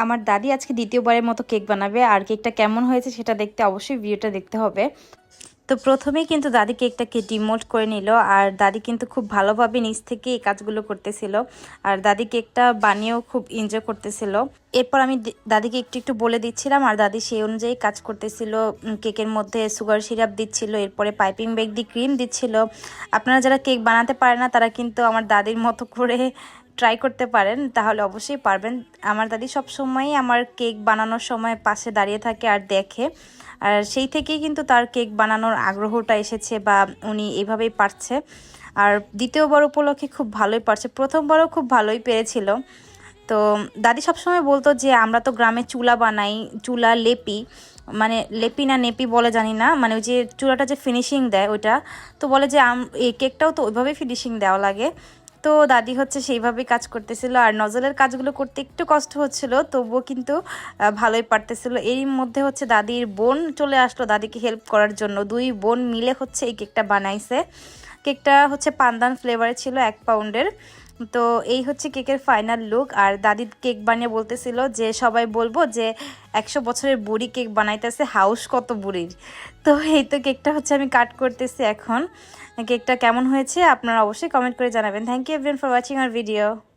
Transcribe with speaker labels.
Speaker 1: আমার দাদি আজকে দ্বিতীয়বারের মতো কেক বানাবে, আর কেকটা কেমন হয়েছে সেটা দেখতে অবশ্যই ভিডিওটা দেখতে হবে। তো প্রথমেই কিন্তু দাদি কেকটাকে ডিমোল্ড করে নিল, আর দাদি কিন্তু খুব ভালোভাবে নিচ থেকে এই কাজগুলো করতেছিল, আর দাদি কেকটা বানিয়েও খুব এনজয় করতেছিল। এরপর আমি দাদিকে একটু একটু বলে দিচ্ছিলাম, আর দাদি সেই অনুযায়ী কাজ করতেছিল। কেকের মধ্যে সুগার সিরাপ দিচ্ছিল, এরপরে পাইপিং ব্যাগ দিয়ে ক্রিম দিচ্ছিল। আপনারা যারা কেক বানাতে পারে না তারা কিন্তু আমার দাদির মতো করে ট্রাই করতে পারেন, তাহলে অবশ্যই পারবেন। আমার দাদি সবসময়ই আমার কেক বানানোর সময় পাশে দাঁড়িয়ে থাকে আর দেখে, আর সেই থেকেই কিন্তু তার কেক বানানোর আগ্রহটা এসেছে, বা উনি এইভাবেই পারছে। আর দ্বিতীয়বার উপলক্ষে খুব ভালোই পারছে, প্রথমবারও খুব ভালোই পেরেছিল। তো দাদি সবসময় বলতো যে আমরা তো গ্রামে চুলা বানাই, চুলা লেপি, মানে লেপি না নেপি বলে জানি না, মানে ওই যে চুলাটা যে ফিনিশিং দেয় ওইটা। তো বলে যে এই কেকটাও তো ওইভাবেই ফিনিশিং দেওয়া লাগে। তো দাদি হচ্ছে সেইভাবেই কাজ করতেছিল, আর নজলের কাজগুলো করতে একটু কষ্ট হচ্ছিল, তবুও কিন্তু ভালোই পারতেছিল। এরই মধ্যে হচ্ছে দাদির বোন চলে আসলো দাদিকে হেল্প করার জন্য। দুই বোন মিলে হচ্ছে এই কেকটা বানাইছে। কেকটা হচ্ছে পান্দান ফ্লেভারে ছিল, 1 পাউন্ডের। তো এই হচ্ছে কেকের ফাইনাল লুক। আর দাদি কেক বানিয়ে বলতেছিল যে সবাই বলবো যে 100 বছরের বুড়ি কেক বানাইতেছে, হাউস কত বুড়ির। তো এই তো কেকটা হচ্ছে আমি কাট করতেছি এখন। কেকটা কেমন হয়েছে আপনারা অবশ্যই কমেন্ট করে জানাবেন। Thank you everyone for watching our video.